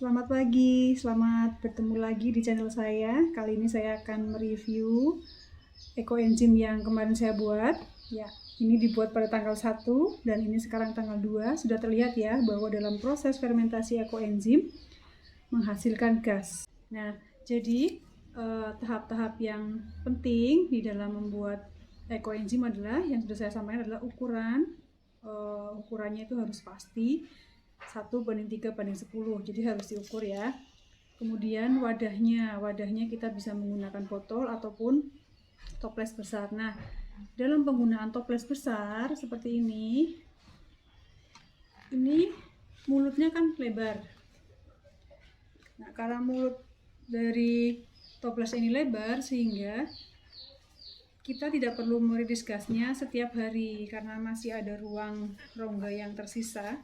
Selamat pagi, selamat bertemu lagi di channel saya. Kali ini saya akan mereview ekoenzim yang kemarin saya buat. Ya, ini dibuat pada tanggal 1 dan ini sekarang tanggal 2. Sudah terlihat ya bahwa dalam proses fermentasi ekoenzim menghasilkan gas. Nah, jadi tahap-tahap yang penting di dalam membuat ekoenzim adalah yang sudah saya sampaikan adalah ukurannya itu harus pasti 1:3:10, jadi harus diukur ya. Kemudian wadahnya kita bisa menggunakan botol ataupun toples besar. Nah, dalam penggunaan toples besar seperti ini mulutnya kan lebar. Nah, karena mulut dari toples ini lebar sehingga kita tidak perlu merilis gasnya setiap hari karena masih ada ruang rongga yang tersisa.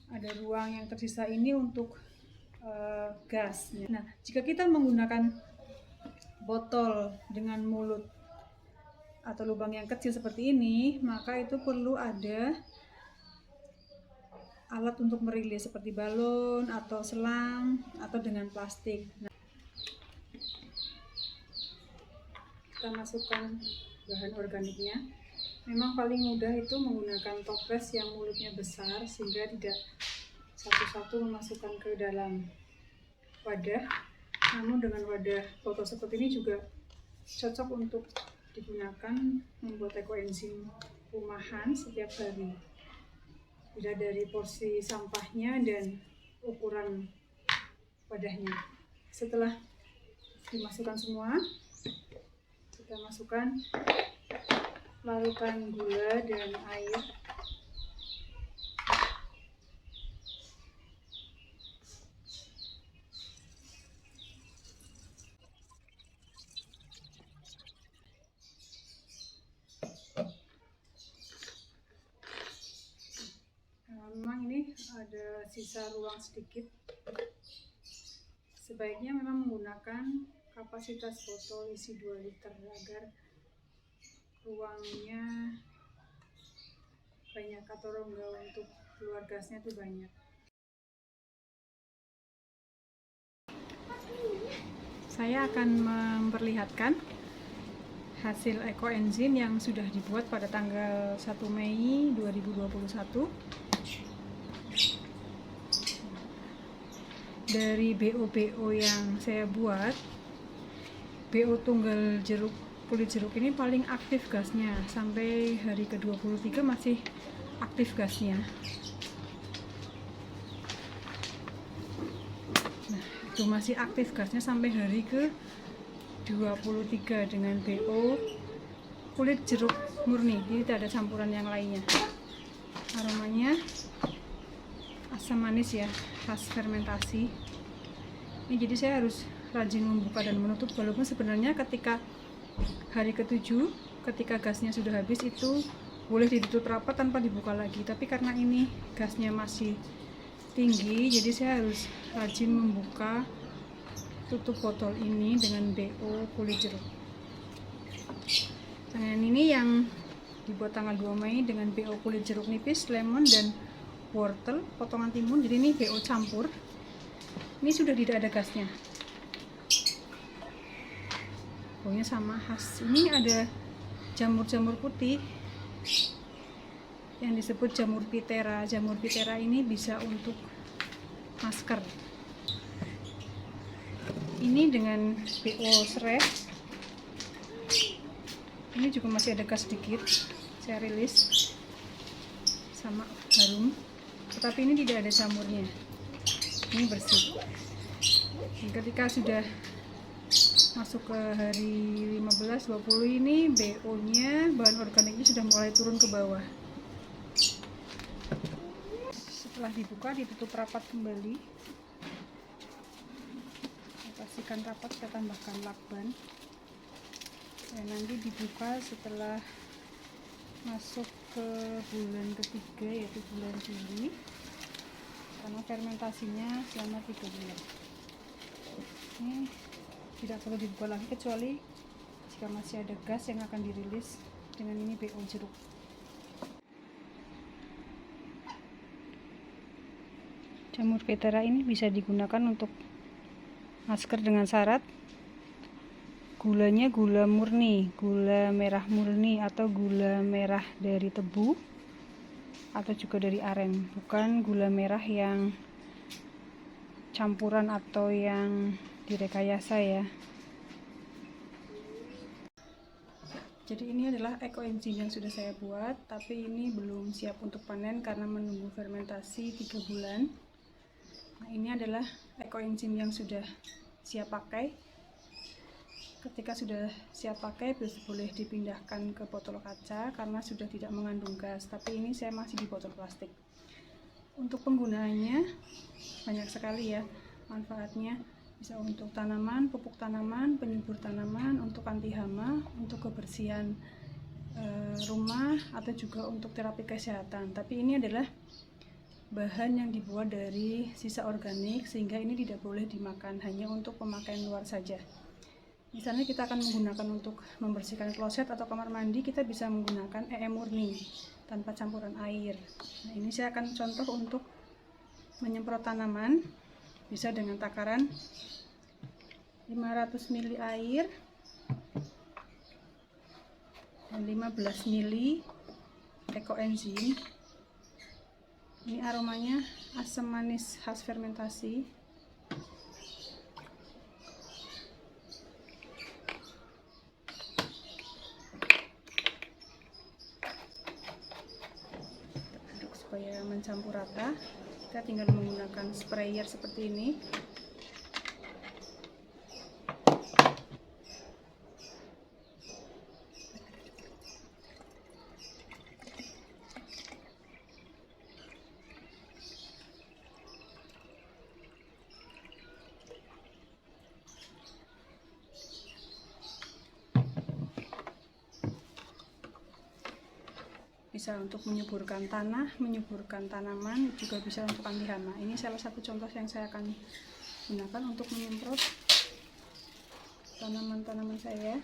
Ada ruang yang tersisa ini untuk gas. Nah, jika kita menggunakan botol dengan mulut atau lubang yang kecil seperti ini, maka itu perlu ada alat untuk merilis seperti balon atau selang atau dengan plastik. Nah, kita masukkan bahan organiknya. Memang paling mudah itu menggunakan toples yang mulutnya besar sehingga tidak satu-satu memasukkan ke dalam wadah. Namun dengan wadah botol seperti ini juga cocok untuk digunakan membuat ekoenzim rumahan setiap hari. Dilihat dari porsi sampahnya dan ukuran wadahnya. Setelah dimasukkan semua, kita masukkan larutan gula dan air. Memang ini ada sisa ruang sedikit. Sebaiknya memang menggunakan kapasitas botol isi 2 liter agar ruangnya banyak atau rongga untuk keluar gasnya itu banyak. Saya akan memperlihatkan hasil ekoenzim yang sudah dibuat pada tanggal 1 Mei 2021 dari BO yang saya buat. BO tunggal kulit jeruk ini paling aktif gasnya, sampai hari ke-23 masih aktif gasnya. Nah, itu masih aktif gasnya sampai hari ke-23 dengan BO kulit jeruk murni, jadi tidak ada campuran yang lainnya. Aromanya asam manis ya, khas fermentasi. Ini jadi saya harus rajin membuka dan menutup, walaupun sebenarnya ketika hari ke-7 ketika gasnya sudah habis itu boleh ditutup rapat tanpa dibuka lagi, tapi karena ini gasnya masih tinggi jadi saya harus rajin membuka tutup botol ini dengan BO kulit jeruk. Dan ini yang dibuat tanggal 2 Mei dengan BO kulit jeruk nipis, lemon dan wortel potongan timun. Jadi ini BO campur. Ini sudah tidak ada gasnya. Baunya sama khas. Ini ada jamur-jamur putih yang disebut jamur pitera. Jamur pitera ini bisa untuk masker. Ini dengan BO serai. Ini juga masih ada gas sedikit. Saya rilis sama harum. Tetapi ini tidak ada jamurnya. Ini bersih. Dan ketika sudah masuk ke hari 15-20 ini BO nya, bahan organiknya sudah mulai turun ke bawah. Setelah dibuka ditutup rapat kembali. Pastikan rapat, saya tambahkan lakban. Dan nanti dibuka setelah masuk ke bulan ketiga, yaitu bulan Juli, karena fermentasinya selama 3 bulan. Ini tidak perlu dibuka lagi kecuali jika masih ada gas yang akan dirilis dengan ini BO jeruk. Jamur Vetera ini bisa digunakan untuk masker dengan syarat gulanya gula murni, gula merah murni atau gula merah dari tebu atau juga dari aren, bukan gula merah yang campuran atau yang direkayasa ya. Jadi ini adalah ekoenzim yang sudah saya buat, tapi ini belum siap untuk panen karena menunggu fermentasi 3 bulan. Nah, ini adalah ekoenzim yang sudah siap pakai. Ketika sudah siap pakai, boleh dipindahkan ke botol kaca karena sudah tidak mengandung gas, tapi ini saya masih di botol plastik. Untuk penggunaannya banyak sekali ya manfaatnya. Bisa untuk tanaman, pupuk tanaman, penyubur tanaman, untuk anti hama, untuk kebersihan rumah, atau juga untuk terapi kesehatan. Tapi ini adalah bahan yang dibuat dari sisa organik, sehingga ini tidak boleh dimakan, hanya untuk pemakaian luar saja. Misalnya kita akan menggunakan untuk membersihkan kloset atau kamar mandi, kita bisa menggunakan EE murni tanpa campuran air. Nah, ini saya akan contoh untuk menyemprot tanaman. Bisa dengan takaran 500 ml air dan 15 ml ekoenzim. Ini aromanya asam manis khas fermentasi. Aduk supaya mencampur rata. Kita tinggal menggunakan sprayer seperti ini. Bisa untuk menyuburkan tanah, menyuburkan tanaman, juga bisa untuk anti hama. Ini salah satu contoh yang saya akan gunakan untuk menyemprot tanaman-tanaman saya.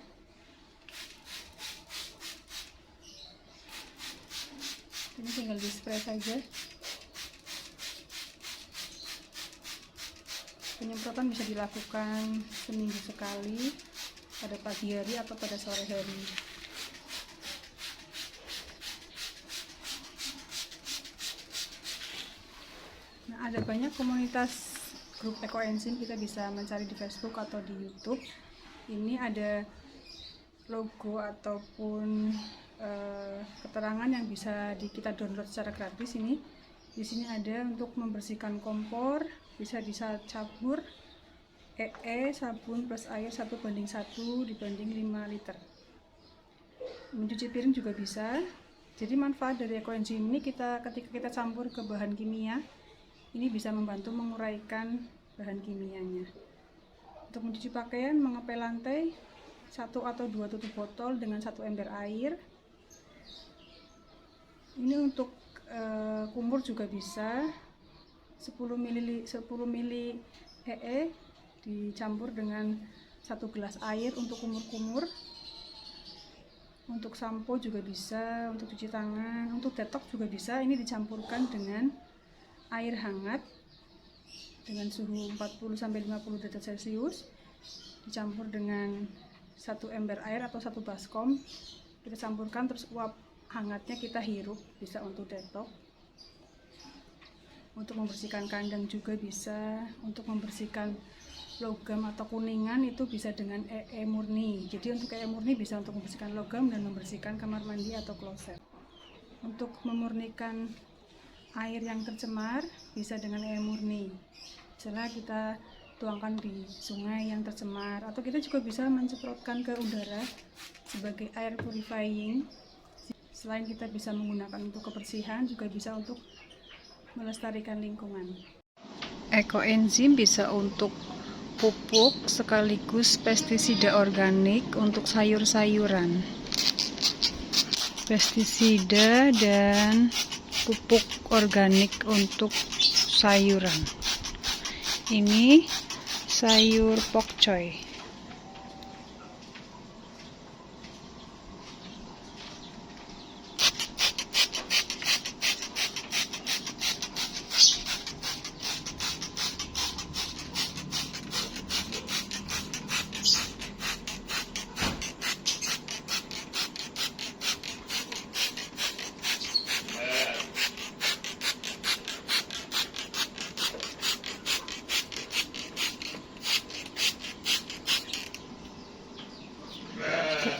Ini tinggal di spray saja. Penyemprotan bisa dilakukan seminggu sekali, pada pagi hari atau pada sore hari. Nah, ada banyak komunitas grup ekoenzim, kita bisa mencari di Facebook atau di YouTube. Ini ada logo ataupun keterangan yang bisa kita download secara gratis. Ini di sini ada untuk membersihkan kompor, bisa dicampur EE sabun plus air 1:1 dibanding 5 liter. Mencuci piring juga bisa. Jadi manfaat dari ekoenzim ini, ketika kita campur ke bahan kimia, ini bisa membantu menguraikan bahan kimianya. Untuk mencuci pakaian, mengepel lantai 1 atau 2 tutup botol dengan 1 ember air. Ini untuk kumur juga bisa, 10 ml EE dicampur dengan 1 gelas air untuk kumur-kumur. Untuk sampo juga bisa, untuk cuci tangan, untuk detox juga bisa. Ini dicampurkan dengan air hangat dengan suhu 40-50 derajat Celcius, dicampur dengan 1 ember air atau 1 baskom. Kita campurkan, terus uap hangatnya kita hirup, bisa untuk detox. Untuk membersihkan kandang juga bisa, untuk membersihkan logam atau kuningan itu bisa dengan EE murni. Jadi untuk EE murni bisa untuk membersihkan logam dan membersihkan kamar mandi atau kloset. Untuk memurnikan air yang tercemar bisa dengan EE murni. Misalnya kita tuangkan di sungai yang tercemar, atau kita juga bisa mensemprotkan ke udara sebagai air purifying. Selain kita bisa menggunakan untuk kebersihan, juga bisa untuk melestarikan lingkungan. Ekoenzim bisa untuk pupuk sekaligus pestisida organik untuk sayur-sayuran. Pestisida dan pupuk organik untuk sayuran. Ini sayur pokcoy.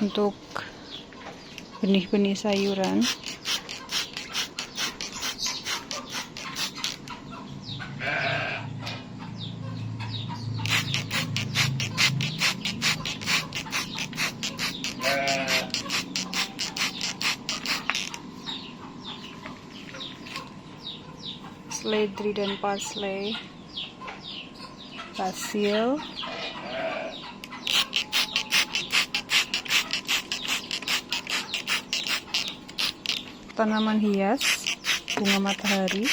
untuk benih-benih sayuran. Seledri dan parsley, basil, tanaman hias, bunga matahari,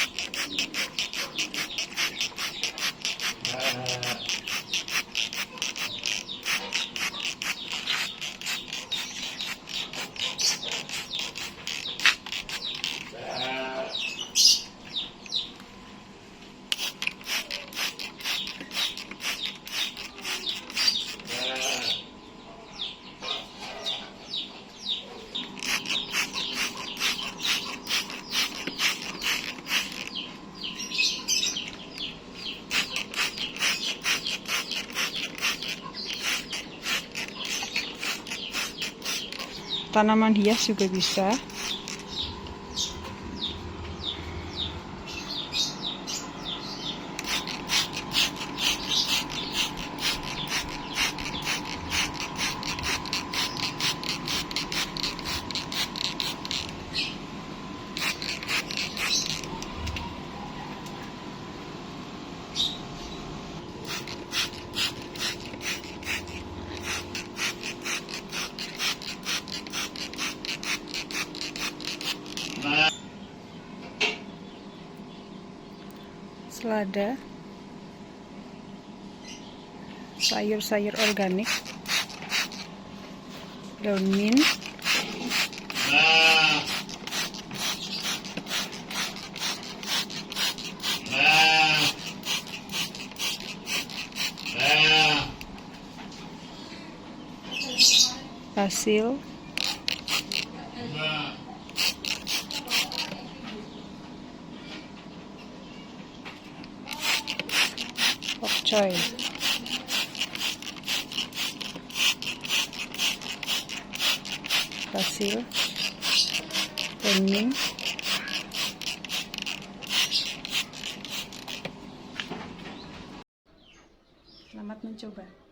tanaman hias juga bisa. Selada, sayur-sayur organik, daun mint, basil, pokcoy, basil, daun mint, selamat mencoba.